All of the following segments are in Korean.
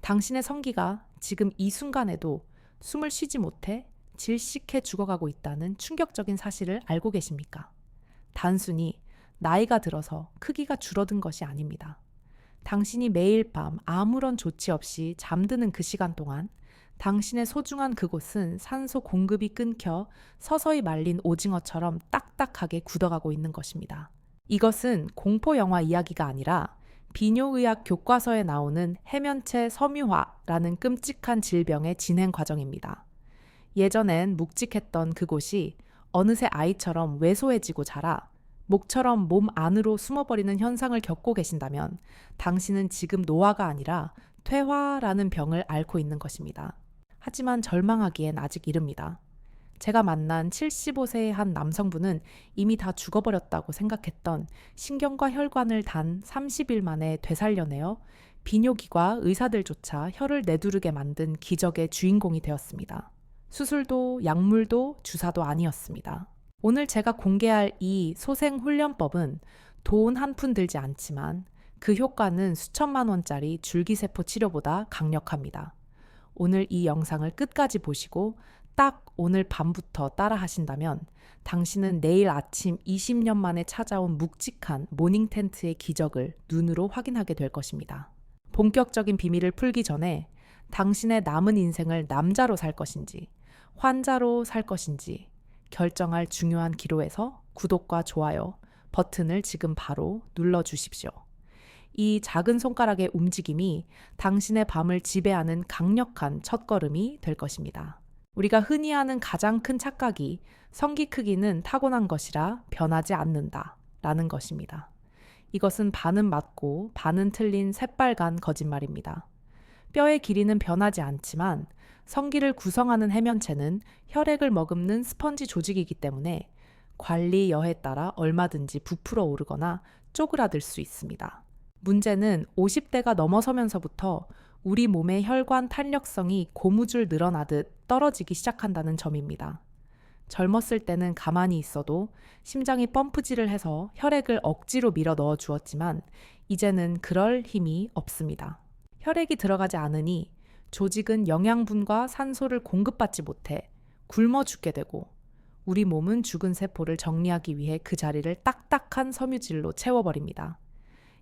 당신의 성기가 지금 이 순간에도 숨을 쉬지 못해 질식해 죽어가고 있다는 충격적인 사실을 알고 계십니까? 단순히 나이가 들어서 크기가 줄어든 것이 아닙니다. 당신이 매일 밤 아무런 조치 없이 잠드는 그 시간 동안 당신의 소중한 그곳은 산소 공급이 끊겨 서서히 말린 오징어처럼 딱딱하게 굳어가고 있는 것입니다. 이것은 공포 영화 이야기가 아니라 비뇨의학 교과서에 나오는 해면체 섬유화라는 끔찍한 질병의 진행 과정입니다. 예전엔 묵직했던 그곳이 어느새 아이처럼 왜소해지고 자라 목처럼 몸 안으로 숨어버리는 현상을 겪고 계신다면 당신은 지금 노화가 아니라 퇴화라는 병을 앓고 있는 것입니다. 하지만 절망하기엔 아직 이릅니다. 제가 만난 75세의 한 남성분은 이미 다 죽어버렸다고 생각했던 신경과 혈관을 단 30일 만에 되살려내어 비뇨기과 의사들조차 혀를 내두르게 만든 기적의 주인공이 되었습니다. 수술도 약물도 주사도 아니었습니다. 오늘 제가 공개할 이 소생훈련법은 돈 한 푼 들지 않지만 그 효과는 수천만 원짜리 줄기세포 치료보다 강력합니다. 오늘 이 영상을 끝까지 보시고 딱 오늘 밤부터 따라 하신다면 당신은 내일 아침 20년 만에 찾아온 묵직한 모닝 텐트의 기적을 눈으로 확인하게 될 것입니다. 본격적인 비밀을 풀기 전에 당신의 남은 인생을 남자로 살 것인지 환자로 살 것인지 결정할 중요한 기로에서 구독과 좋아요 버튼을 지금 바로 눌러주십시오. 이 작은 손가락의 움직임이 당신의 밤을 지배하는 강력한 첫걸음이 될 것입니다. 우리가 흔히 하는 가장 큰 착각이 성기 크기는 타고난 것이라 변하지 않는다 라는 것입니다. 이것은 반은 맞고 반은 틀린 새빨간 거짓말입니다. 뼈의 길이는 변하지 않지만 성기를 구성하는 해면체는 혈액을 머금는 스펀지 조직이기 때문에 관리 여하에 따라 얼마든지 부풀어 오르거나 쪼그라들 수 있습니다. 문제는 50대가 넘어서면서부터 우리 몸의 혈관 탄력성이 고무줄 늘어나듯 떨어지기 시작한다는 점입니다. 젊었을 때는 가만히 있어도 심장이 펌프질을 해서 혈액을 억지로 밀어 넣어 주었지만 이제는 그럴 힘이 없습니다. 혈액이 들어가지 않으니 조직은 영양분과 산소를 공급받지 못해 굶어 죽게 되고 우리 몸은 죽은 세포를 정리하기 위해 그 자리를 딱딱한 섬유질로 채워버립니다.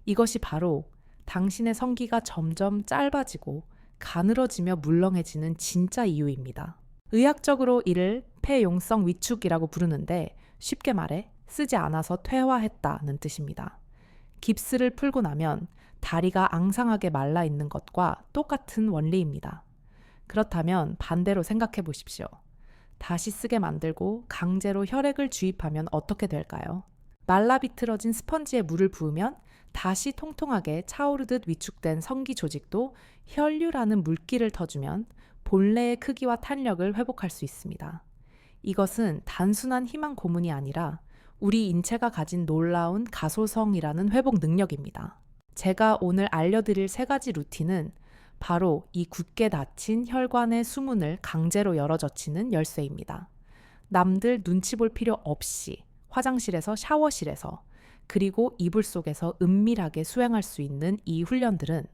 이것이 바로 당신의 성기가 점점 짧아지고 가늘어지며 물렁해지는 진짜 이유입니다. 의학적으로 이를 폐용성 위축이라고 부르는데 쉽게 말해 쓰지 않아서 퇴화했다는 뜻입니다. 깁스를 풀고 나면 다리가 앙상하게 말라 있는 것과 똑같은 원리입니다. 그렇다면 반대로 생각해 보십시오. 다시 쓰게 만들고 강제로 혈액을 주입하면 어떻게 될까요? 말라 비틀어진 스펀지에 물을 부으면 다시 통통하게 차오르듯 위축된 성기 조직도 혈류라는 물기를 터주면 본래의 크기와 탄력을 회복할 수 있습니다. 이것은 단순한 희망 고문이 아니라 우리 인체가 가진 놀라운 가소성이라는 회복 능력입니다. 제가 오늘 알려드릴 3가지 루틴은 바로 이 굳게 닫힌 혈관의 수문을 강제로 열어젖히는 열쇠입니다. 남들 눈치 볼 필요 없이 화장실에서 샤워실에서 그리고 이불 속에서 은밀하게 수행할 수 있는 이 훈련들은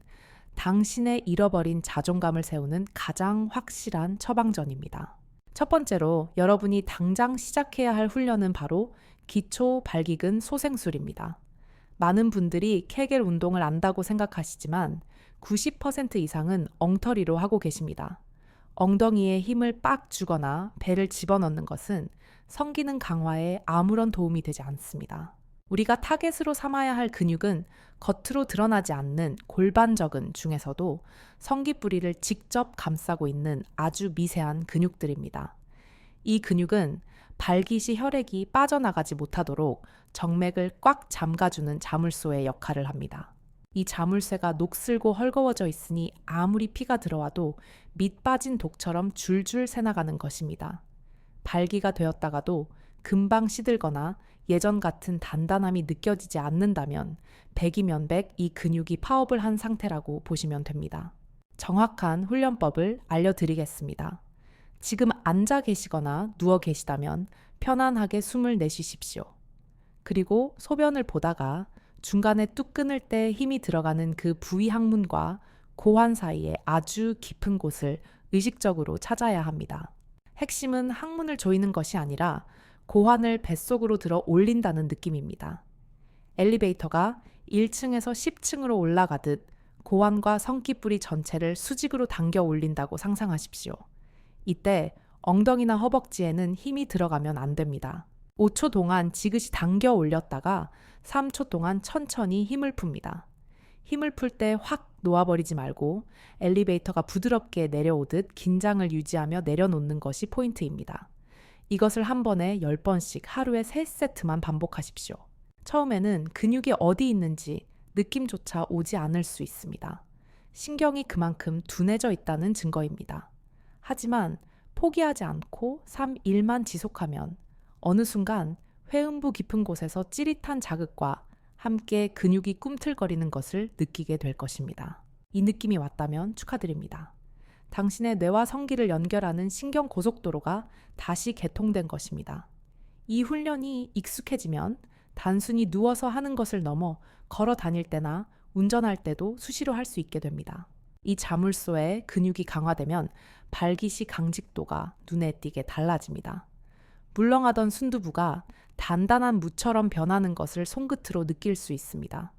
당신의 잃어버린 자존감을 세우는 가장 확실한 처방전입니다. 첫 번째로 여러분이 당장 시작해야 할 훈련은 바로 기초 발기근 소생술입니다. 많은 분들이 케겔 운동을 안다고 생각하시지만 90% 이상은 엉터리로 하고 계십니다. 엉덩이에 힘을 빡 주거나 배를 집어넣는 것은 성기능 강화에 아무런 도움이 되지 않습니다. 우리가 타겟으로 삼아야 할 근육은 겉으로 드러나지 않는 골반적근 중에서도 성기 뿌리를 직접 감싸고 있는 아주 미세한 근육들입니다. 이 근육은 발기 시 혈액이 빠져나가지 못하도록 정맥을 꽉 잠가주는 자물쇠의 역할을 합니다. 이 자물쇠가 녹슬고 헐거워져 있으니 아무리 피가 들어와도 밑 빠진 독처럼 줄줄 새나가는 것입니다. 발기가 되었다가도 금방 시들거나 예전 같은 단단함이 느껴지지 않는다면 100이면 100 이 근육이 파업을 한 상태라고 보시면 됩니다. 정확한 훈련법을 알려드리겠습니다. 지금 앉아 계시거나 누워 계시다면 편안하게 숨을 내쉬십시오. 그리고 소변을 보다가 중간에 뚝 끊을 때 힘이 들어가는 그 부위 항문과 고환 사이에 아주 깊은 곳을 의식적으로 찾아야 합니다. 핵심은 항문을 조이는 것이 아니라 고환을 뱃속으로 들어 올린다는 느낌입니다. 엘리베이터가 1층에서 10층으로 올라가듯 고환과 성기뿌리 전체를 수직으로 당겨 올린다고 상상하십시오. 이때 엉덩이나 허벅지에는 힘이 들어가면 안 됩니다. 5초 동안 지그시 당겨 올렸다가 3초 동안 천천히 힘을 풉니다. 힘을 풀 때 확 놓아버리지 말고 엘리베이터가 부드럽게 내려오듯 긴장을 유지하며 내려놓는 것이 포인트입니다. 이것을 한 번에 10번씩 하루에 3세트만 반복하십시오. 처음에는 근육이 어디 있는지 느낌조차 오지 않을 수 있습니다. 신경이 그만큼 둔해져 있다는 증거입니다. 하지만 포기하지 않고 3일만 지속하면 어느 순간 회음부 깊은 곳에서 찌릿한 자극과 함께 근육이 꿈틀거리는 것을 느끼게 될 것입니다. 이 느낌이 왔다면 축하드립니다. 당신의 뇌와 성기를 연결하는 신경 고속도로가 다시 개통된 것입니다. 이 훈련이 익숙해지면 단순히 누워서 하는 것을 넘어 걸어 다닐 때나 운전할 때도 수시로 할 수 있게 됩니다. 이 자물쇠의 근육이 강화되면 발기시 강직도가 눈에 띄게 달라집니다. 물렁하던 순두부가 단단한 무처럼 변하는 것을 손끝으로 느낄 수 있습니다.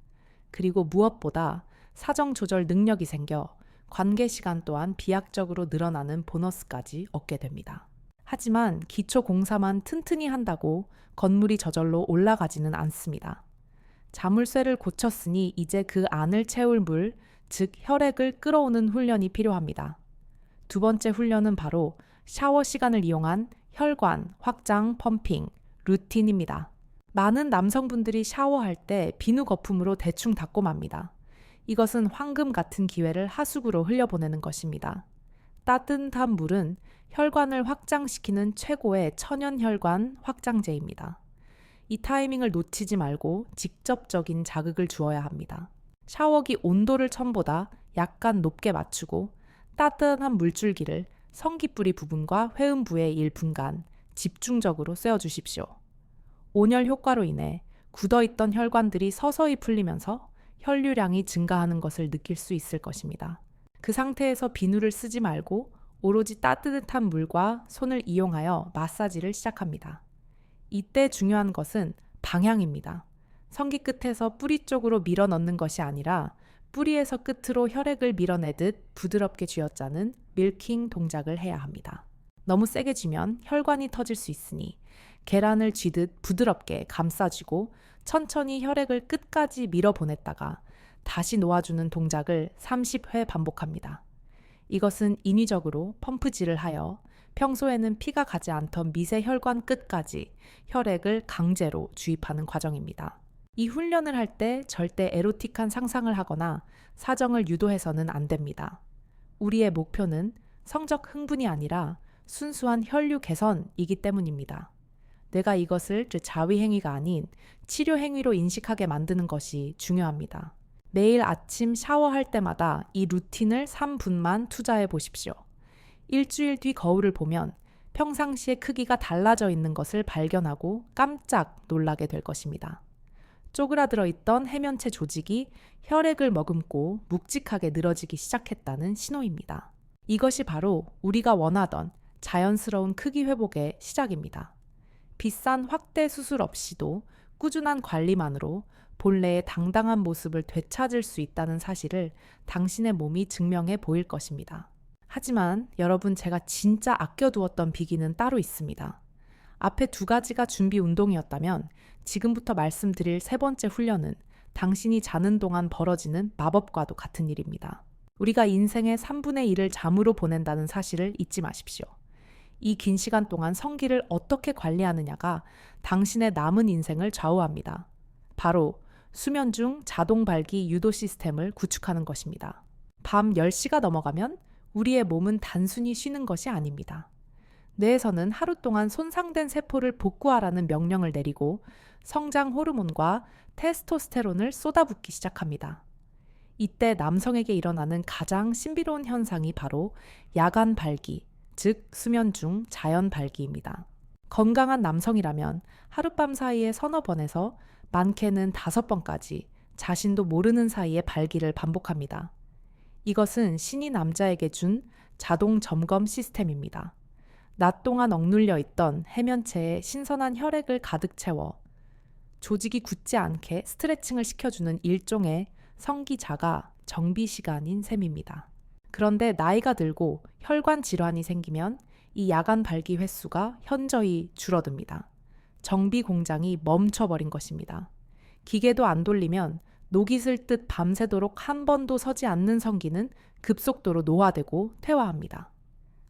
그리고 무엇보다 사정 조절 능력이 생겨 관계 시간 또한 비약적으로 늘어나는 보너스까지 얻게 됩니다. 하지만 기초 공사만 튼튼히 한다고 건물이 저절로 올라가지는 않습니다. 자물쇠를 고쳤으니 이제 그 안을 채울 물, 즉 혈액을 끌어오는 훈련이 필요합니다. 두 번째 훈련은 바로 샤워 시간을 이용한 혈관, 확장, 펌핑, 루틴입니다. 많은 남성분들이 샤워할 때 비누 거품으로 대충 닦고 맙니다. 이것은 황금 같은 기회를 하수구로 흘려보내는 것입니다. 따뜻한 물은 혈관을 확장시키는 최고의 천연 혈관 확장제입니다. 이 타이밍을 놓치지 말고 직접적인 자극을 주어야 합니다. 샤워기 온도를 처음보다 약간 높게 맞추고 따뜻한 물줄기를 성기뿌리 부분과 회음부의 1분간 집중적으로 쐬어주십시오. 온열 효과로 인해 굳어있던 혈관들이 서서히 풀리면서 혈류량이 증가하는 것을 느낄 수 있을 것입니다. 그 상태에서 비누를 쓰지 말고 오로지 따뜻한 물과 손을 이용하여 마사지를 시작합니다. 이때 중요한 것은 방향입니다. 성기 끝에서 뿌리 쪽으로 밀어 넣는 것이 아니라 뿌리에서 끝으로 혈액을 밀어내듯 부드럽게 쥐어짜는 밀킹 동작을 해야 합니다. 너무 세게 쥐면 혈관이 터질 수 있으니 계란을 쥐듯 부드럽게 감싸주고 천천히 혈액을 끝까지 밀어보냈다가 다시 놓아주는 동작을 30회 반복합니다. 이것은 인위적으로 펌프질을 하여 평소에는 피가 가지 않던 미세 혈관 끝까지 혈액을 강제로 주입하는 과정입니다. 이 훈련을 할 때 절대 에로틱한 상상을 하거나 사정을 유도해서는 안 됩니다. 우리의 목표는 성적 흥분이 아니라 순수한 혈류 개선이기 때문입니다. 뇌가 이것을 자위 행위가 아닌 치료 행위로 인식하게 만드는 것이 중요합니다. 매일 아침 샤워할 때마다 이 루틴을 3분만 투자해 보십시오. 일주일 뒤 거울을 보면 평상시의 크기가 달라져 있는 것을 발견하고 깜짝 놀라게 될 것입니다. 쪼그라들어 있던 해면체 조직이 혈액을 머금고 묵직하게 늘어지기 시작했다는 신호입니다. 이것이 바로 우리가 원하던 자연스러운 크기 회복의 시작입니다. 비싼 확대 수술 없이도 꾸준한 관리만으로 본래의 당당한 모습을 되찾을 수 있다는 사실을 당신의 몸이 증명해 보일 것입니다. 하지만 여러분, 제가 진짜 아껴두었던 비기는 따로 있습니다. 앞에 두 가지가 준비 운동이었다면 지금부터 말씀드릴 세 번째 훈련은 당신이 자는 동안 벌어지는 마법과도 같은 일입니다. 우리가 인생의 3분의 1을 잠으로 보낸다는 사실을 잊지 마십시오. 이 긴 시간 동안 성기를 어떻게 관리하느냐가 당신의 남은 인생을 좌우합니다. 바로 수면 중 자동 발기 유도 시스템을 구축하는 것입니다. 밤 10시가 넘어가면 우리의 몸은 단순히 쉬는 것이 아닙니다. 뇌에서는 하루 동안 손상된 세포를 복구하라는 명령을 내리고 성장 호르몬과 테스토스테론을 쏟아붓기 시작합니다. 이때 남성에게 일어나는 가장 신비로운 현상이 바로 야간 발기, 즉 수면 중 자연 발기입니다. 건강한 남성이라면 하룻밤 사이에 서너 번에서 많게는 5번까지 자신도 모르는 사이에 발기를 반복합니다. 이것은 신이 남자에게 준 자동 점검 시스템입니다. 낮 동안 억눌려 있던 해면체에 신선한 혈액을 가득 채워 조직이 굳지 않게 스트레칭을 시켜주는 일종의 성기자가 정비 시간인 셈입니다. 그런데 나이가 들고 혈관 질환이 생기면 이 야간 발기 횟수가 현저히 줄어듭니다. 정비 공장이 멈춰버린 것입니다. 기계도 안 돌리면 녹이 슬 듯 밤새도록 한 번도 서지 않는 성기는 급속도로 노화되고 퇴화합니다.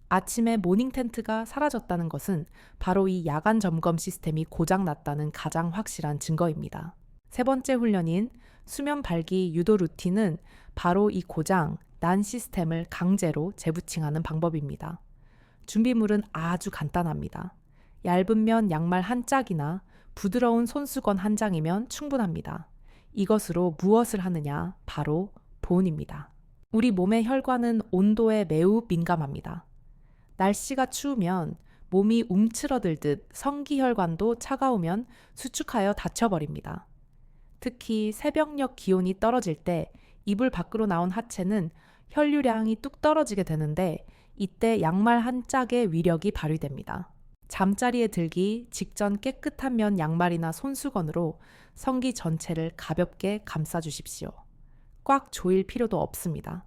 아침에 모닝 텐트가 사라졌다는 것은 바로 이 야간 점검 시스템이 고장났다는 가장 확실한 증거입니다. 세 번째 훈련인 수면 발기 유도 루틴은 바로 이 고장 난 시스템을 강제로 재부팅하는 방법입니다. 준비물은 아주 간단합니다. 얇은 면 양말 한 짝이나 부드러운 손수건 한 장이면 충분합니다. 이것으로 무엇을 하느냐? 바로 보온입니다. 우리 몸의 혈관은 온도에 매우 민감합니다. 날씨가 추우면 몸이 움츠러들듯 성기혈관도 차가우면 수축하여 닫혀버립니다. 특히 새벽녘 기온이 떨어질 때 이불 밖으로 나온 하체는 혈류량이 뚝 떨어지게 되는데 이때 양말 한 짝의 위력이 발휘됩니다. 잠자리에 들기 직전 깨끗한 면 양말이나 손수건으로 성기 전체를 가볍게 감싸주십시오. 꽉 조일 필요도 없습니다.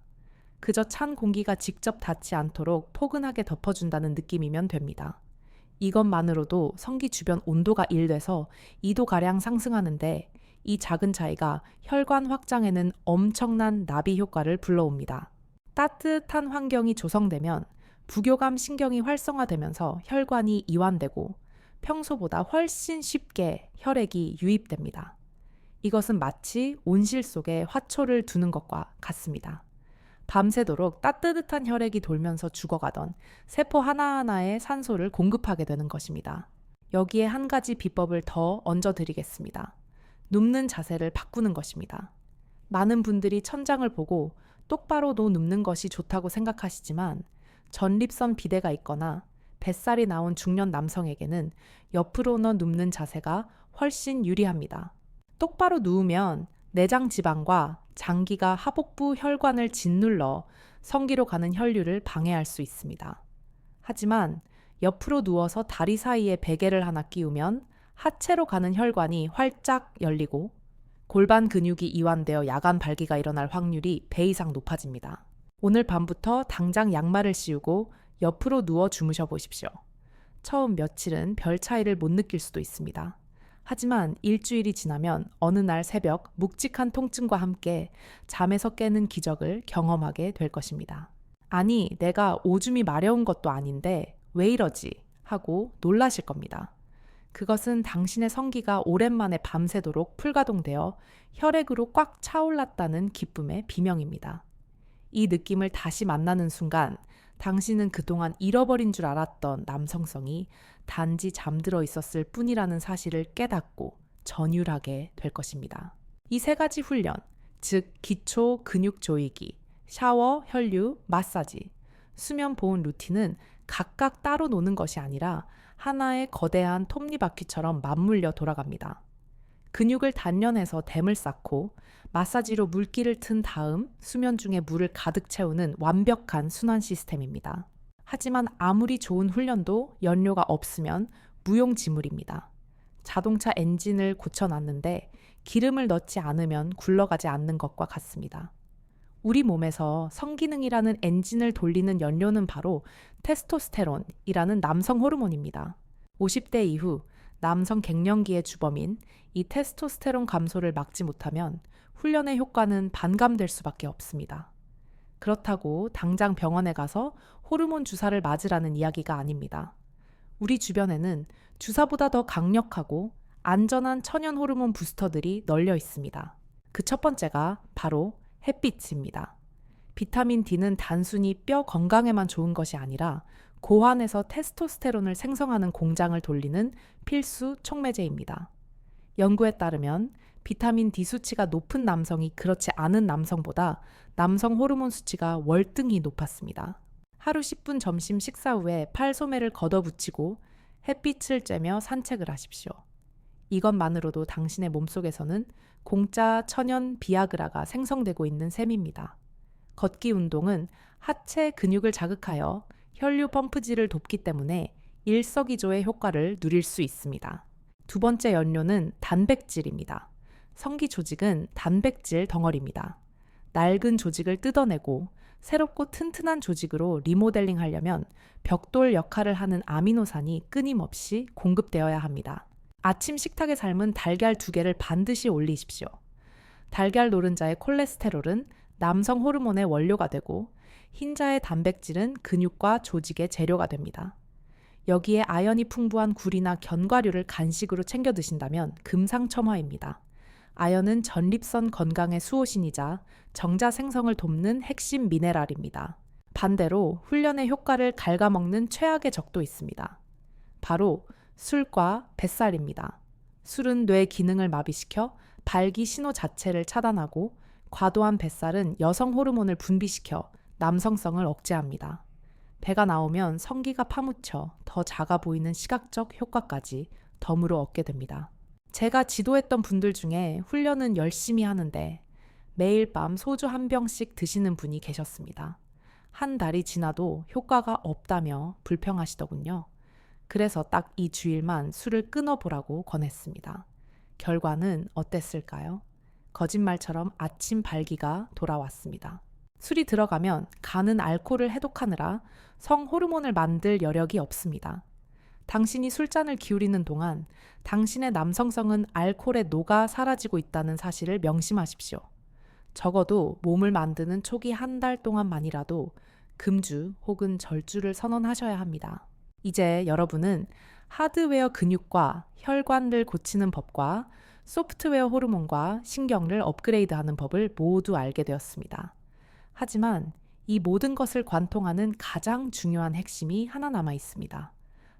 그저 찬 공기가 직접 닿지 않도록 포근하게 덮어준다는 느낌이면 됩니다. 이것만으로도 성기 주변 온도가 1도에서 2도가량 상승하는데 이 작은 차이가 혈관 확장에는 엄청난 나비 효과를 불러옵니다. 따뜻한 환경이 조성되면 부교감 신경이 활성화되면서 혈관이 이완되고 평소보다 훨씬 쉽게 혈액이 유입됩니다. 이것은 마치 온실 속에 화초를 두는 것과 같습니다. 밤새도록 따뜻한 혈액이 돌면서 죽어가던 세포 하나하나에 산소를 공급하게 되는 것입니다. 여기에 한 가지 비법을 더 얹어드리겠습니다. 눕는 자세를 바꾸는 것입니다. 많은 분들이 천장을 보고 똑바로 눕는 것이 좋다고 생각하시지만 전립선 비대가 있거나 뱃살이 나온 중년 남성에게는 옆으로 눕는 자세가 훨씬 유리합니다. 똑바로 누우면 내장 지방과 장기가 하복부 혈관을 짓눌러 성기로 가는 혈류를 방해할 수 있습니다. 하지만 옆으로 누워서 다리 사이에 베개를 하나 끼우면 하체로 가는 혈관이 활짝 열리고 골반 근육이 이완되어 야간 발기가 일어날 확률이 배 이상 높아집니다. 오늘 밤부터 당장 양말을 씌우고 옆으로 누워 주무셔 보십시오. 처음 며칠은 별 차이를 못 느낄 수도 있습니다. 하지만 일주일이 지나면 어느 날 새벽 묵직한 통증과 함께 잠에서 깨는 기적을 경험하게 될 것입니다. 아니, 내가 오줌이 마려운 것도 아닌데 왜 이러지? 하고 놀라실 겁니다. 그것은 당신의 성기가 오랜만에 밤새도록 풀가동되어 혈액으로 꽉 차올랐다는 기쁨의 비명입니다. 이 느낌을 다시 만나는 순간 당신은 그동안 잃어버린 줄 알았던 남성성이 단지 잠들어 있었을 뿐이라는 사실을 깨닫고 전율하게 될 것입니다. 이 세 가지 훈련, 즉 기초 근육 조이기, 샤워, 혈류, 마사지, 수면 보온 루틴은 각각 따로 노는 것이 아니라 하나의 거대한 톱니바퀴처럼 맞물려 돌아갑니다. 근육을 단련해서 댐을 쌓고 마사지로 물기를 튼 다음 수면 중에 물을 가득 채우는 완벽한 순환 시스템입니다. 하지만 아무리 좋은 훈련도 연료가 없으면 무용지물입니다. 자동차 엔진을 고쳐놨는데 기름을 넣지 않으면 굴러가지 않는 것과 같습니다. 우리 몸에서 성기능이라는 엔진을 돌리는 연료는 바로 테스토스테론이라는 남성 호르몬입니다. 50대 이후 남성 갱년기의 주범인 이 테스토스테론 감소를 막지 못하면 훈련의 효과는 반감될 수밖에 없습니다. 그렇다고 당장 병원에 가서 호르몬 주사를 맞으라는 이야기가 아닙니다. 우리 주변에는 주사보다 더 강력하고 안전한 천연 호르몬 부스터들이 널려 있습니다. 그 첫 번째가 바로 햇빛입니다. 비타민 D는 단순히 뼈 건강에만 좋은 것이 아니라 고환에서 테스토스테론을 생성하는 공장을 돌리는 필수 촉매제입니다. 연구에 따르면 비타민 D 수치가 높은 남성이 그렇지 않은 남성보다 남성 호르몬 수치가 월등히 높았습니다. 하루 10분 점심 식사 후에 팔소매를 걷어붙이고 햇빛을 쬐며 산책을 하십시오. 이것만으로도 당신의 몸속에서는 공짜 천연 비아그라가 생성되고 있는 셈입니다. 걷기 운동은 하체 근육을 자극하여 혈류 펌프질을 돕기 때문에 일석이조의 효과를 누릴 수 있습니다. 두 번째 연료는 단백질입니다. 성기 조직은 단백질 덩어리입니다. 낡은 조직을 뜯어내고 새롭고 튼튼한 조직으로 리모델링 하려면 벽돌 역할을 하는 아미노산이 끊임없이 공급되어야 합니다. 아침 식탁에 삶은 달걀 2개를 반드시 올리십시오. 달걀 노른자의 콜레스테롤은 남성 호르몬의 원료가 되고 흰자의 단백질은 근육과 조직의 재료가 됩니다. 여기에 아연이 풍부한 굴이나 견과류를 간식으로 챙겨 드신다면 금상첨화입니다. 아연은 전립선 건강의 수호신이자 정자 생성을 돕는 핵심 미네랄입니다. 반대로 훈련의 효과를 갉아먹는 최악의 적도 있습니다. 바로 술과 뱃살입니다. 술은 뇌 기능을 마비시켜 발기 신호 자체를 차단하고 과도한 뱃살은 여성 호르몬을 분비시켜 남성성을 억제합니다. 배가 나오면 성기가 파묻혀 더 작아 보이는 시각적 효과까지 덤으로 얻게 됩니다. 제가 지도했던 분들 중에 훈련은 열심히 하는데 매일 밤 소주 1병씩 드시는 분이 계셨습니다. 한 달이 지나도 효과가 없다며 불평하시더군요. 그래서 딱 이 주일만 술을 끊어보라고 권했습니다. 결과는 어땠을까요? 거짓말처럼 아침 발기가 돌아왔습니다. 술이 들어가면 간은 알코올을 해독하느라 성호르몬을 만들 여력이 없습니다. 당신이 술잔을 기울이는 동안 당신의 남성성은 알코올에 녹아 사라지고 있다는 사실을 명심하십시오. 적어도 몸을 만드는 초기 한 달 동안만이라도 금주 혹은 절주를 선언하셔야 합니다. 이제 여러분은 하드웨어 근육과 혈관을 고치는 법과 소프트웨어 호르몬과 신경을 업그레이드하는 법을 모두 알게 되었습니다. 하지만 이 모든 것을 관통하는 가장 중요한 핵심이 하나 남아 있습니다.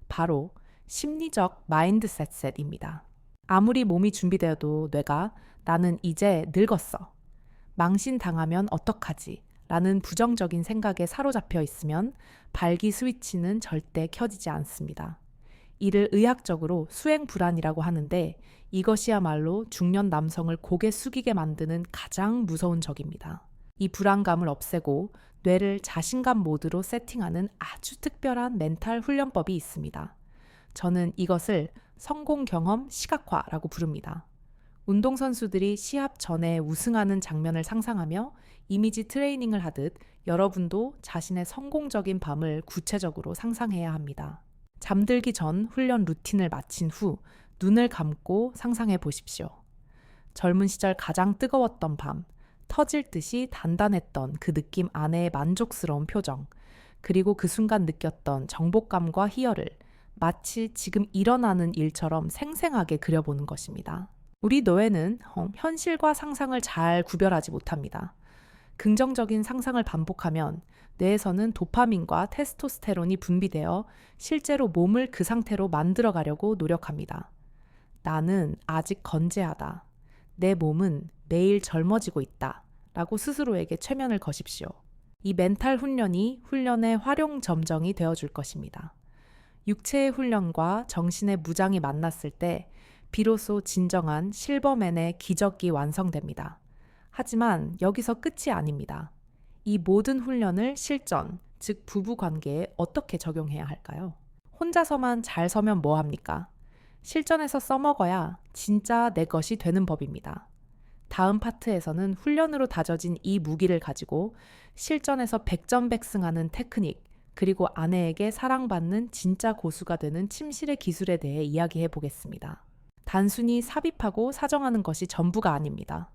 바로 심리적 마인드셋입니다. 아무리 몸이 준비되어도 뇌가 나는 이제 늙었어. 망신당하면 어떡하지? 라는 부정적인 생각에 사로잡혀 있으면 발기 스위치는 절대 켜지지 않습니다. 이를 의학적으로 수행 불안이라고 하는데 이것이야말로 중년 남성을 고개 숙이게 만드는 가장 무서운 적입니다. 이 불안감을 없애고 뇌를 자신감 모드로 세팅하는 아주 특별한 멘탈 훈련법이 있습니다. 저는 이것을 성공 경험 시각화라고 부릅니다. 운동선수들이 시합 전에 우승하는 장면을 상상하며 이미지 트레이닝을 하듯 여러분도 자신의 성공적인 밤을 구체적으로 상상해야 합니다. 잠들기 전 훈련 루틴을 마친 후 눈을 감고 상상해 보십시오. 젊은 시절 가장 뜨거웠던 밤, 터질 듯이 단단했던 그 느낌 안에의 만족스러운 표정, 그리고 그 순간 느꼈던 정복감과 희열을 마치 지금 일어나는 일처럼 생생하게 그려보는 것입니다. 우리 뇌는 현실과 상상을 잘 구별하지 못합니다. 긍정적인 상상을 반복하면 뇌에서는 도파민과 테스토스테론이 분비되어 실제로 몸을 그 상태로 만들어가려고 노력합니다. 나는 아직 건재하다. 내 몸은 매일 젊어지고 있다. 라고 스스로에게 최면을 거십시오. 이 멘탈 훈련이 훈련의 활용점정이 되어줄 것입니다. 육체의 훈련과 정신의 무장이 만났을 때 비로소 진정한 실버맨의 기적이 완성됩니다. 하지만 여기서 끝이 아닙니다. 이 모든 훈련을 실전, 즉 부부관계에 어떻게 적용해야 할까요? 혼자서만 잘 서면 뭐합니까? 실전에서 써먹어야 진짜 내 것이 되는 법입니다. 다음 파트에서는 훈련으로 다져진 이 무기를 가지고 실전에서 백전백승하는 테크닉, 그리고 아내에게 사랑받는 진짜 고수가 되는 침실의 기술에 대해 이야기해 보겠습니다. 단순히 삽입하고 사정하는 것이 전부가 아닙니다.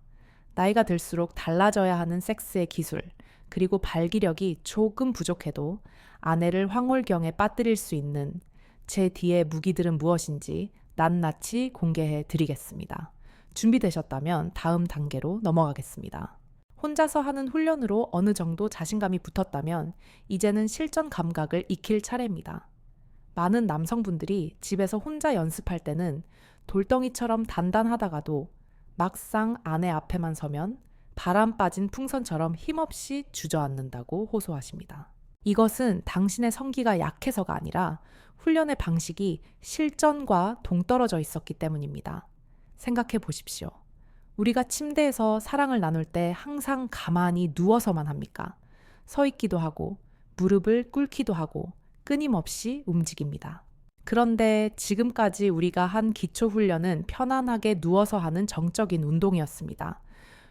나이가 들수록 달라져야 하는 섹스의 기술, 그리고 발기력이 조금 부족해도 아내를 황홀경에 빠뜨릴 수 있는 제 뒤의 무기들은 무엇인지 낱낱이 공개해 드리겠습니다. 준비되셨다면 다음 단계로 넘어가겠습니다. 혼자서 하는 훈련으로 어느 정도 자신감이 붙었다면 이제는 실전 감각을 익힐 차례입니다. 많은 남성분들이 집에서 혼자 연습할 때는 돌덩이처럼 단단하다가도 막상 아내 앞에만 서면 바람 빠진 풍선처럼 힘없이 주저앉는다고 호소하십니다. 이것은 당신의 성기가 약해서가 아니라 훈련의 방식이 실전과 동떨어져 있었기 때문입니다. 생각해 보십시오. 우리가 침대에서 사랑을 나눌 때 항상 가만히 누워서만 합니까? 서 있기도 하고, 무릎을 꿇기도 하고, 끊임없이 움직입니다. 그런데 지금까지 우리가 한 기초 훈련은 편안하게 누워서 하는 정적인 운동이었습니다.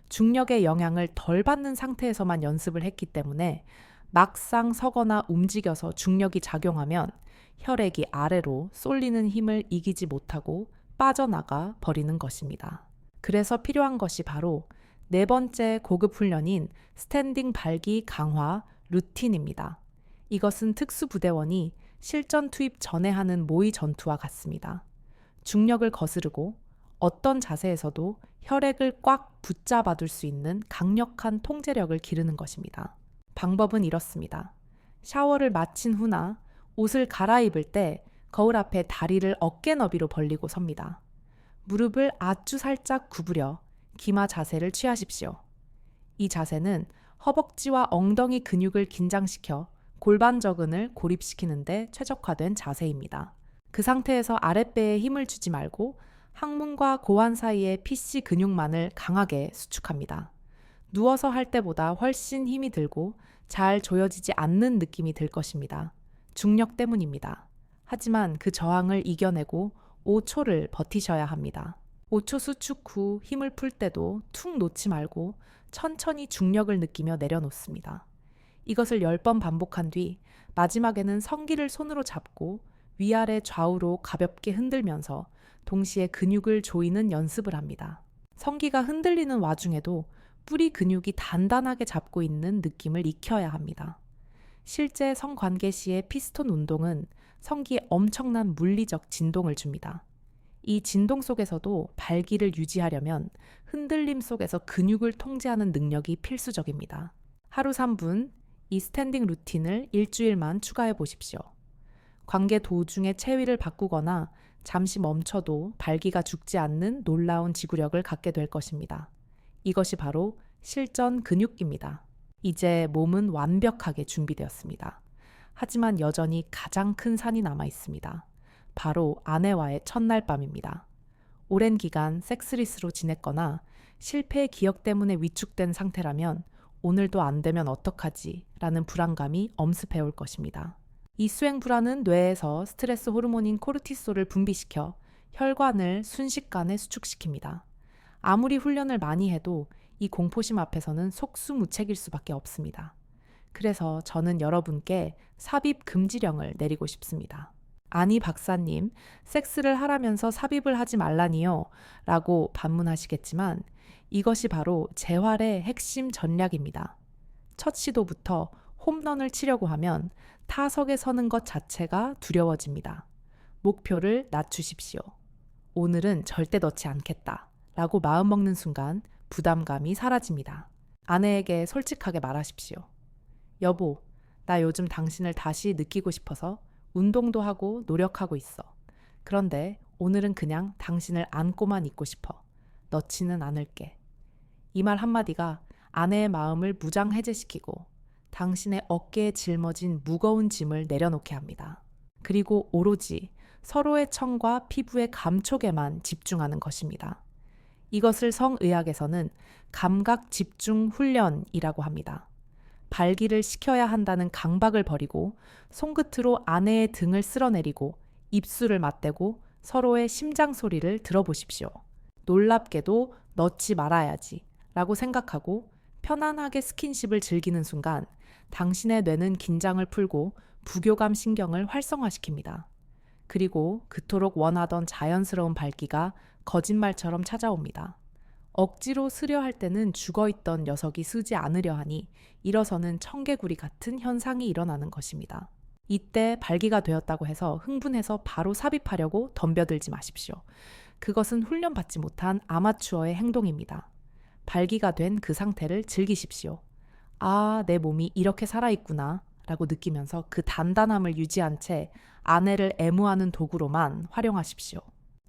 중력의 영향을 덜 받는 상태에서만 연습을 했기 때문에 막상 서거나 움직여서 중력이 작용하면 혈액이 아래로 쏠리는 힘을 이기지 못하고 빠져나가 버리는 것입니다. 그래서 필요한 것이 바로 네 번째 고급 훈련인 스탠딩 발기 강화 루틴입니다. 이것은 특수부대원이 실전 투입 전에 하는 모의 전투와 같습니다. 중력을 거스르고 어떤 자세에서도 혈액을 꽉 붙잡아둘 수 있는 강력한 통제력을 기르는 것입니다. 방법은 이렇습니다. 샤워를 마친 후나 옷을 갈아입을 때 거울 앞에 다리를 어깨 너비로 벌리고 섭니다. 무릎을 아주 살짝 구부려 기마 자세를 취하십시오. 이 자세는 허벅지와 엉덩이 근육을 긴장시켜 골반 저근을 고립시키는데 최적화된 자세입니다. 그 상태에서 아랫배에 힘을 주지 말고 항문과 고환 사이의 PC 근육만을 강하게 수축합니다. 누워서 할 때보다 훨씬 힘이 들고 잘 조여지지 않는 느낌이 들 것입니다. 중력 때문입니다. 하지만 그 저항을 이겨내고 5초를 버티셔야 합니다. 5초 수축 후 힘을 풀 때도 툭 놓지 말고 천천히 중력을 느끼며 내려놓습니다. 이것을 10번 반복한 뒤 마지막에는 성기를 손으로 잡고 위아래 좌우로 가볍게 흔들면서 동시에 근육을 조이는 연습을 합니다. 성기가 흔들리는 와중에도 뿌리 근육이 단단하게 잡고 있는 느낌을 익혀야 합니다. 실제 성관계 시의 피스톤 운동은 성기에 엄청난 물리적 진동을 줍니다. 이 진동 속에서도 발기를 유지하려면 흔들림 속에서 근육을 통제하는 능력이 필수적입니다. 하루 3분 이 스탠딩 루틴을 일주일만 추가해 보십시오. 관계 도중에 체위를 바꾸거나 잠시 멈춰도 발기가 죽지 않는 놀라운 지구력을 갖게 될 것입니다. 이것이 바로 실전 근육입니다. 이제 몸은 완벽하게 준비되었습니다. 하지만 여전히 가장 큰 산이 남아 있습니다. 바로 아내와의 첫날 밤입니다. 오랜 기간 섹스리스로 지냈거나 실패의 기억 때문에 위축된 상태라면 오늘도 안 되면 어떡하지? 라는 불안감이 엄습해 올 것입니다. 이 수행 불안은 뇌에서 스트레스 호르몬인 코르티솔을 분비시켜 혈관을 순식간에 수축시킵니다. 아무리 훈련을 많이 해도 이 공포심 앞에서는 속수무책일 수밖에 없습니다. 그래서 저는 여러분께 삽입 금지령을 내리고 싶습니다. 아니 박사님, 섹스를 하라면서 삽입을 하지 말라니요? 라고 반문하시겠지만 이것이 바로 재활의 핵심 전략입니다. 첫 시도부터 홈런을 치려고 하면 타석에 서는 것 자체가 두려워집니다. 목표를 낮추십시오. 오늘은 절대 넣지 않겠다 라고 마음먹는 순간 부담감이 사라집니다. 아내에게 솔직하게 말하십시오. 여보, 나 요즘 당신을 다시 느끼고 싶어서 운동도 하고 노력하고 있어. 그런데 오늘은 그냥 당신을 안고만 있고 싶어. 넣지는 않을게. 이 말 한마디가 아내의 마음을 무장해제시키고 당신의 어깨에 짊어진 무거운 짐을 내려놓게 합니다. 그리고 오로지 서로의 청과 피부의 감촉에만 집중하는 것입니다. 이것을 성의학에서는 감각 집중 훈련이라고 합니다. 발기를 시켜야 한다는 강박을 버리고 손끝으로 아내의 등을 쓸어내리고 입술을 맞대고 서로의 심장 소리를 들어보십시오. 놀랍게도 넣지 말아야지 라고 생각하고 편안하게 스킨십을 즐기는 순간 당신의 뇌는 긴장을 풀고 부교감 신경을 활성화시킵니다. 그리고 그토록 원하던 자연스러운 발기가 거짓말처럼 찾아옵니다. 억지로 쓰려 할 때는 죽어있던 녀석이 쓰지 않으려 하니 일어서는 청개구리 같은 현상이 일어나는 것입니다. 이때 발기가 되었다고 해서 흥분해서 바로 삽입하려고 덤벼들지 마십시오. 그것은 훈련받지 못한 아마추어의 행동입니다. 발기가 된 그 상태를 즐기십시오. 아, 내 몸이 이렇게 살아있구나 라고 느끼면서 그 단단함을 유지한 채 아내를 애무하는 도구로만 활용하십시오.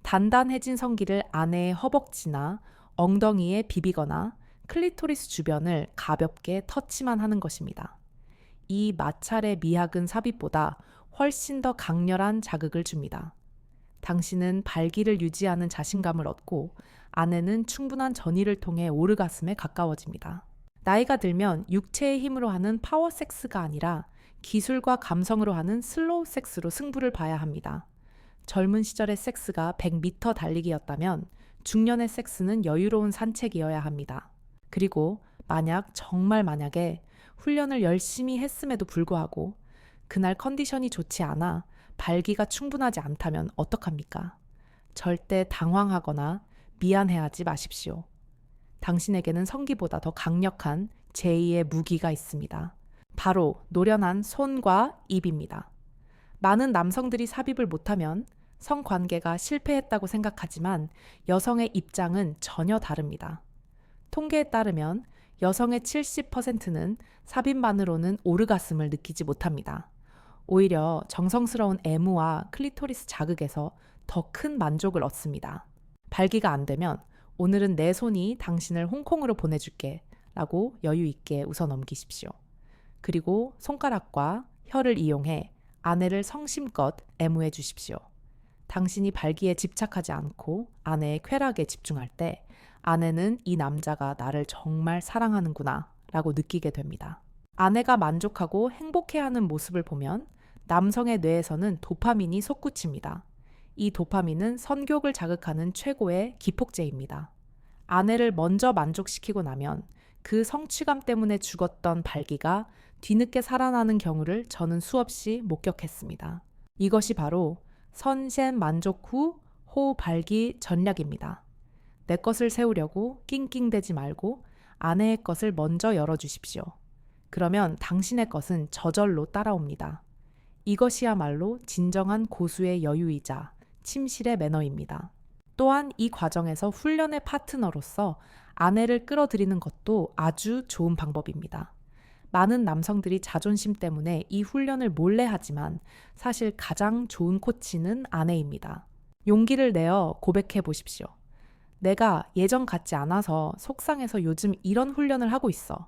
단단해진 성기를 아내의 허벅지나 엉덩이에 비비거나 클리토리스 주변을 가볍게 터치만 하는 것입니다. 이 마찰의 미학은 삽입보다 훨씬 더 강렬한 자극을 줍니다. 당신은 발기를 유지하는 자신감을 얻고 아내는 충분한 전이를 통해 오르가슴에 가까워집니다. 나이가 들면 육체의 힘으로 하는 파워 섹스가 아니라 기술과 감성으로 하는 슬로우 섹스로 승부를 봐야 합니다. 젊은 시절의 섹스가 100m 달리기였다면 중년의 섹스는 여유로운 산책이어야 합니다. 그리고 정말 만약에 훈련을 열심히 했음에도 불구하고 그날 컨디션이 좋지 않아 발기가 충분하지 않다면 어떡합니까? 절대 당황하거나 미안해하지 마십시오. 당신에게는 성기보다 더 강력한 제2의 무기가 있습니다. 바로 노련한 손과 입입니다. 많은 남성들이 삽입을 못하면 성관계가 실패했다고 생각하지만 여성의 입장은 전혀 다릅니다. 통계에 따르면 여성의 70%는 삽입만으로는 오르가슴을 느끼지 못합니다. 오히려 정성스러운 애무와 클리토리스 자극에서 더 큰 만족을 얻습니다. 발기가 안 되면 오늘은 내 손이 당신을 홍콩으로 보내줄게 라고 여유 있게 웃어 넘기십시오. 그리고 손가락과 혀를 이용해 아내를 성심껏 애무해 주십시오. 당신이 발기에 집착하지 않고 아내의 쾌락에 집중할 때 아내는 이 남자가 나를 정말 사랑하는구나 라고 느끼게 됩니다. 아내가 만족하고 행복해하는 모습을 보면 남성의 뇌에서는 도파민이 솟구칩니다. 이 도파민은 성욕을 자극하는 최고의 기폭제입니다. 아내를 먼저 만족시키고 나면 그 성취감 때문에 죽었던 발기가 뒤늦게 살아나는 경우를 저는 수없이 목격했습니다. 이것이 바로 선센 만족 후 호발기 전략입니다. 내 것을 세우려고 낑낑대지 말고 아내의 것을 먼저 열어주십시오. 그러면 당신의 것은 저절로 따라옵니다. 이것이야말로 진정한 고수의 여유이자 침실의 매너입니다. 또한 이 과정에서 훈련의 파트너로서 아내를 끌어들이는 것도 아주 좋은 방법입니다. 많은 남성들이 자존심 때문에 이 훈련을 몰래 하지만 사실 가장 좋은 코치는 아내입니다. 용기를 내어 고백해 보십시오. 내가 예전 같지 않아서 속상해서 요즘 이런 훈련을 하고 있어.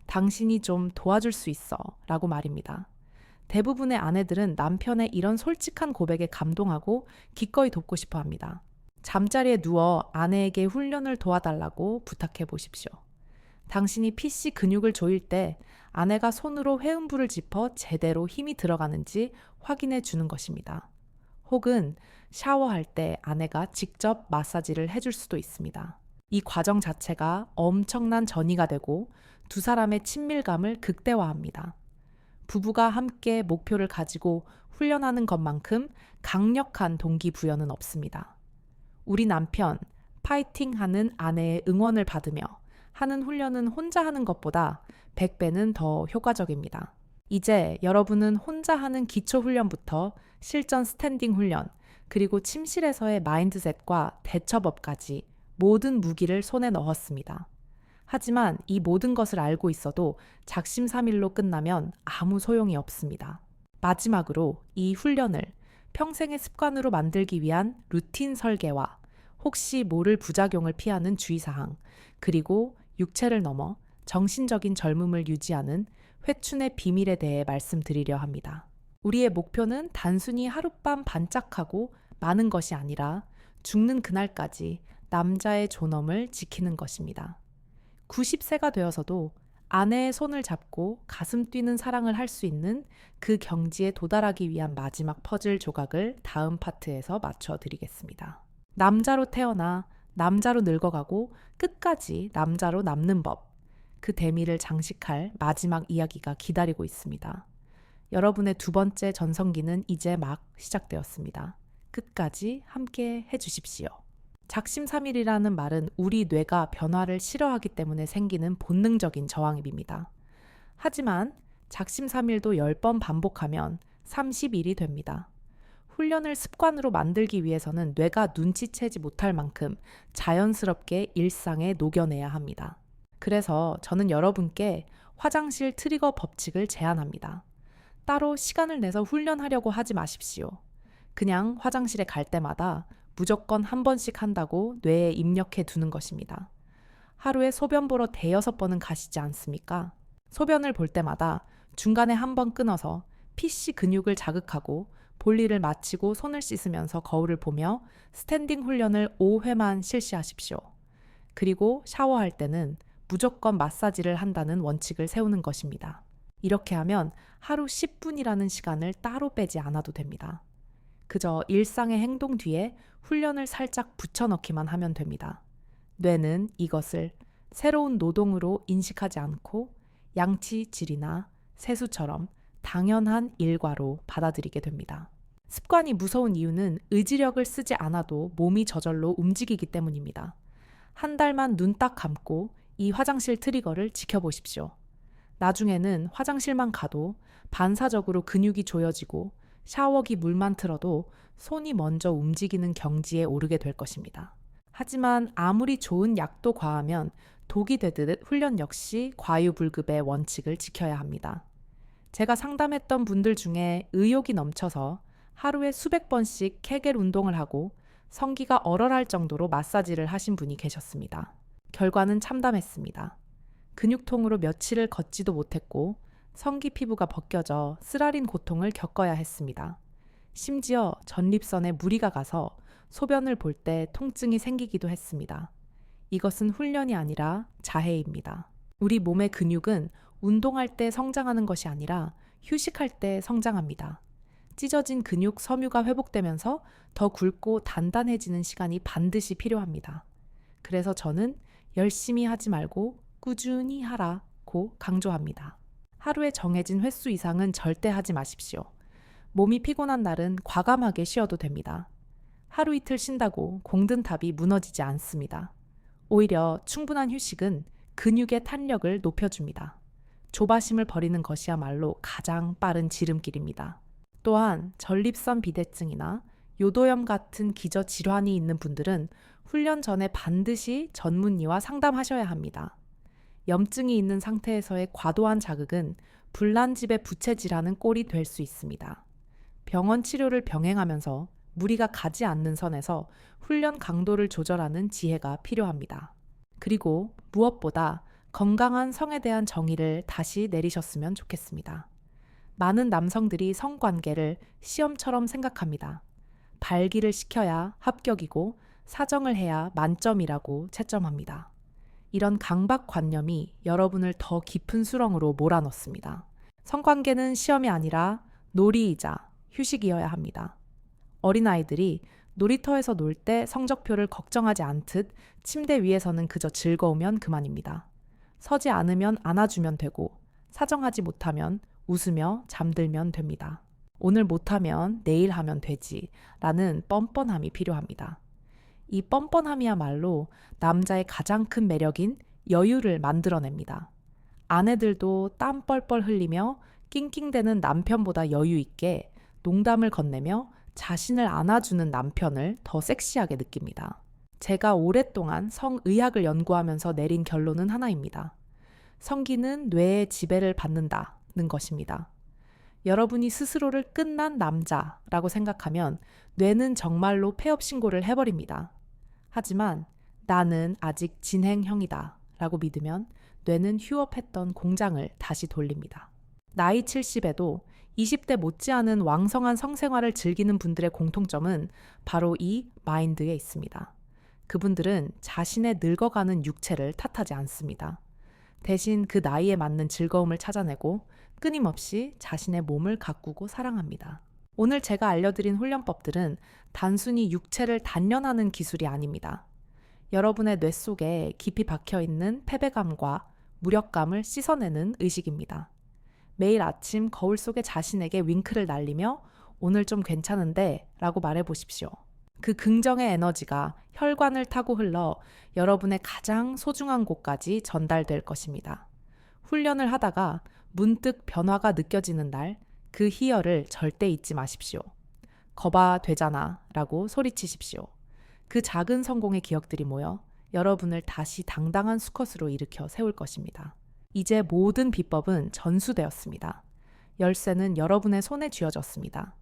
당신이 좀 도와줄 수 있어. 라고 말입니다. 대부분의 아내들은 남편의 이런 솔직한 고백에 감동하고 기꺼이 돕고 싶어 합니다. 잠자리에 누워 아내에게 훈련을 도와달라고 부탁해 보십시오. 당신이 PC 근육을 조일 때 아내가 손으로 회음부를 짚어 제대로 힘이 들어가는지 확인해 주는 것입니다. 혹은 샤워할 때 아내가 직접 마사지를 해줄 수도 있습니다. 이 과정 자체가 엄청난 전이가 되고 두 사람의 친밀감을 극대화합니다. 부부가 함께 목표를 가지고 훈련하는 것만큼 강력한 동기부여는 없습니다. 우리 남편, 파이팅하는 아내의 응원을 받으며 하는 훈련은 혼자 하는 것보다 100배는 더 효과적입니다. 이제 여러분은 혼자 하는 기초 훈련부터 실전 스탠딩 훈련, 그리고 침실에서의 마인드셋과 대처법까지 모든 무기를 손에 넣었습니다. 하지만 이 모든 것을 알고 있어도 작심삼일로 끝나면 아무 소용이 없습니다. 마지막으로 이 훈련을 평생의 습관으로 만들기 위한 루틴 설계와 혹시 모를 부작용을 피하는 주의사항, 그리고 육체를 넘어 정신적인 젊음을 유지하는 회춘의 비밀에 대해 말씀드리려 합니다. 우리의 목표는 단순히 하룻밤 반짝하고 마는 것이 아니라 죽는 그날까지 남자의 존엄을 지키는 것입니다. 90세가 되어서도 아내의 손을 잡고 가슴 뛰는 사랑을 할 수 있는 그 경지에 도달하기 위한 마지막 퍼즐 조각을 다음 파트에서 맞춰 드리겠습니다. 남자로 태어나 남자로 늙어가고 끝까지 남자로 남는 법, 그 대미를 장식할 마지막 이야기가 기다리고 있습니다. 여러분의 두 번째 전성기는 이제 막 시작되었습니다. 끝까지 함께 해주십시오. 작심삼일이라는 말은 우리 뇌가 변화를 싫어하기 때문에 생기는 본능적인 저항입니다. 하지만 작심삼일도 10번 반복하면 30일이 됩니다. 훈련을 습관으로 만들기 위해서는 뇌가 눈치채지 못할 만큼 자연스럽게 일상에 녹여내야 합니다. 그래서 저는 여러분께 화장실 트리거 법칙을 제안합니다. 따로 시간을 내서 훈련하려고 하지 마십시오. 그냥 화장실에 갈 때마다 무조건 한 번씩 한다고 뇌에 입력해 두는 것입니다. 하루에 소변 보러 대여섯 번은 가시지 않습니까? 소변을 볼 때마다 중간에 한 번 끊어서 PC 근육을 자극하고 볼일을 마치고 손을 씻으면서 거울을 보며 스탠딩 훈련을 5회만 실시하십시오. 그리고 샤워할 때는 무조건 마사지를 한다는 원칙을 세우는 것입니다. 이렇게 하면 하루 10분이라는 시간을 따로 빼지 않아도 됩니다. 그저 일상의 행동 뒤에 훈련을 살짝 붙여넣기만 하면 됩니다. 뇌는 이것을 새로운 노동으로 인식하지 않고 양치질이나 세수처럼 당연한 일과로 받아들이게 됩니다. 습관이 무서운 이유는 의지력을 쓰지 않아도 몸이 저절로 움직이기 때문입니다. 한 달만 눈 딱 감고 이 화장실 트리거를 지켜보십시오. 나중에는 화장실만 가도 반사적으로 근육이 조여지고 샤워기 물만 틀어도 손이 먼저 움직이는 경지에 오르게 될 것입니다. 하지만 아무리 좋은 약도 과하면 독이 되듯 훈련 역시 과유불급의 원칙을 지켜야 합니다. 제가 상담했던 분들 중에 의욕이 넘쳐서 하루에 수백 번씩 케겔 운동을 하고 성기가 얼얼할 정도로 마사지를 하신 분이 계셨습니다. 결과는 참담했습니다. 근육통으로 며칠을 걷지도 못했고 성기 피부가 벗겨져 쓰라린 고통을 겪어야 했습니다. 심지어 전립선에 무리가 가서 소변을 볼 때 통증이 생기기도 했습니다. 이것은 훈련이 아니라 자해입니다. 우리 몸의 근육은 운동할 때 성장하는 것이 아니라 휴식할 때 성장합니다. 찢어진 근육 섬유가 회복되면서 더 굵고 단단해지는 시간이 반드시 필요합니다. 그래서 저는 열심히 하지 말고 꾸준히 하라고 강조합니다. 하루에 정해진 횟수 이상은 절대 하지 마십시오. 몸이 피곤한 날은 과감하게 쉬어도 됩니다. 하루 이틀 쉰다고 공든탑이 무너지지 않습니다. 오히려 충분한 휴식은 근육의 탄력을 높여줍니다. 조바심을 버리는 것이야말로 가장 빠른 지름길입니다. 또한 전립선 비대증이나 요도염 같은 기저질환이 있는 분들은 훈련 전에 반드시 전문의와 상담하셔야 합니다. 염증이 있는 상태에서의 과도한 자극은 불난집에 부채질하는 꼴이 될 수 있습니다. 병원 치료를 병행하면서 무리가 가지 않는 선에서 훈련 강도를 조절하는 지혜가 필요합니다. 그리고 무엇보다 건강한 성에 대한 정의를 다시 내리셨으면 좋겠습니다. 많은 남성들이 성관계를 시험처럼 생각합니다. 발기를 시켜야 합격이고 사정을 해야 만점이라고 채점합니다. 이런 강박관념이 여러분을 더 깊은 수렁으로 몰아넣습니다. 성관계는 시험이 아니라 놀이이자 휴식이어야 합니다. 어린아이들이 놀이터에서 놀 때 성적표를 걱정하지 않듯 침대 위에서는 그저 즐거우면 그만입니다. 서지 않으면 안아주면 되고 사정하지 못하면 웃으며 잠들면 됩니다. 오늘 못하면 내일 하면 되지 라는 뻔뻔함이 필요합니다. 이 뻔뻔함이야말로 남자의 가장 큰 매력인 여유를 만들어냅니다. 아내들도 땀 뻘뻘 흘리며 낑낑대는 남편보다 여유 있게 농담을 건네며 자신을 안아주는 남편을 더 섹시하게 느낍니다. 제가 오랫동안 성의학을 연구하면서 내린 결론은 하나입니다. 성기는 뇌의 지배를 받는다는 것입니다. 여러분이 스스로를 끝난 남자라고 생각하면 뇌는 정말로 폐업 신고를 해버립니다. 하지만 나는 아직 진행형이다 라고 믿으면 뇌는 휴업했던 공장을 다시 돌립니다. 나이 70에도 20대 못지않은 왕성한 성생활을 즐기는 분들의 공통점은 바로 이 마인드에 있습니다. 그분들은 자신의 늙어가는 육체를 탓하지 않습니다. 대신 그 나이에 맞는 즐거움을 찾아내고 끊임없이 자신의 몸을 가꾸고 사랑합니다. 오늘 제가 알려드린 훈련법들은 단순히 육체를 단련하는 기술이 아닙니다. 여러분의 뇌 속에 깊이 박혀있는 패배감과 무력감을 씻어내는 의식입니다. 매일 아침 거울 속에 자신에게 윙크를 날리며 오늘 좀 괜찮은데 라고 말해보십시오. 그 긍정의 에너지가 혈관을 타고 흘러 여러분의 가장 소중한 곳까지 전달될 것입니다. 훈련을 하다가 문득 변화가 느껴지는 날, 그 희열을 절대 잊지 마십시오. 거봐 되잖아 라고 소리치십시오. 그 작은 성공의 기억들이 모여 여러분을 다시 당당한 수컷으로 일으켜 세울 것입니다. 이제 모든 비법은 전수되었습니다. 열쇠는 여러분의 손에 쥐어졌습니다.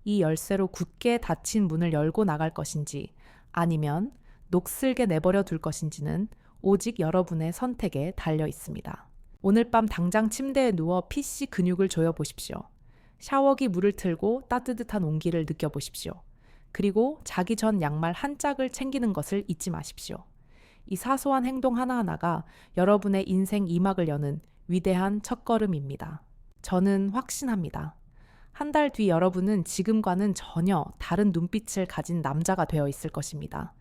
이 열쇠로 굳게 닫힌 문을 열고 나갈 것인지 아니면 녹슬게 내버려 둘 것인지는 오직 여러분의 선택에 달려 있습니다. 오늘 밤 당장 침대에 누워 PC 근육을 조여보십시오. 샤워기 물을 틀고 따뜻한 온기를 느껴보십시오. 그리고 자기 전 양말 한 짝을 챙기는 것을 잊지 마십시오. 이 사소한 행동 하나하나가 여러분의 인생 2막을 여는 위대한 첫걸음입니다. 저는 확신합니다. 한 달 뒤 여러분은 지금과는 전혀 다른 눈빛을 가진 남자가 되어 있을 것입니다.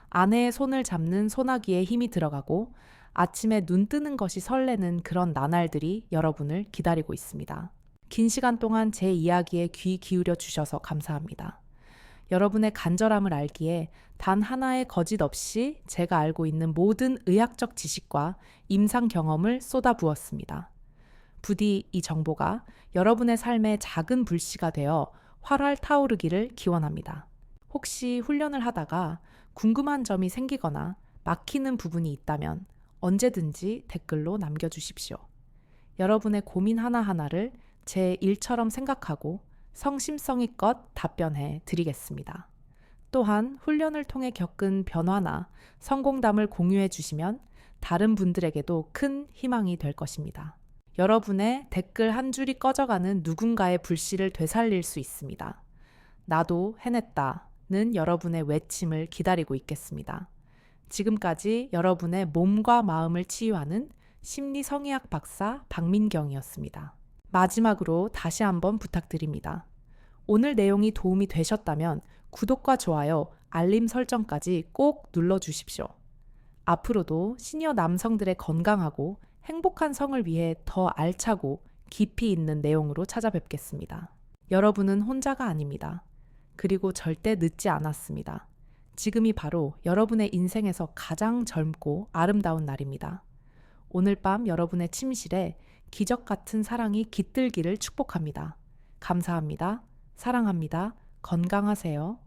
아내의 손을 잡는 소나기에 힘이 들어가고 아침에 눈 뜨는 것이 설레는 그런 나날들이 여러분을 기다리고 있습니다. 긴 시간 동안 제 이야기에 귀 기울여 주셔서 감사합니다. 여러분의 간절함을 알기에 단 하나의 거짓 없이 제가 알고 있는 모든 의학적 지식과 임상 경험을 쏟아부었습니다. 부디 이 정보가 여러분의 삶의 작은 불씨가 되어 활활 타오르기를 기원합니다. 혹시 훈련을 하다가 궁금한 점이 생기거나 막히는 부분이 있다면 언제든지 댓글로 남겨주십시오. 여러분의 고민 하나하나를 제 일처럼 생각하고 성심성의껏 답변해 드리겠습니다. 또한 훈련을 통해 겪은 변화나 성공담을 공유해 주시면 다른 분들에게도 큰 희망이 될 것입니다. 여러분의 댓글 한 줄이 꺼져가는 누군가의 불씨를 되살릴 수 있습니다. 나도 해냈다는 여러분의 외침을 기다리고 있겠습니다. 지금까지 여러분의 몸과 마음을 치유하는 심리성의학 박사 박민경이었습니다. 마지막으로 다시 한번 부탁드립니다. 오늘 내용이 도움이 되셨다면 구독과 좋아요, 알림 설정까지 꼭 눌러주십시오. 앞으로도 시니어 남성들의 건강하고 행복한 성을 위해 더 알차고 깊이 있는 내용으로 찾아뵙겠습니다. 여러분은 혼자가 아닙니다. 그리고 절대 늦지 않았습니다. 지금이 바로 여러분의 인생에서 가장 젊고 아름다운 날입니다. 오늘 밤 여러분의 침실에 기적 같은 사랑이 깃들기를 축복합니다. 감사합니다. 사랑합니다. 건강하세요.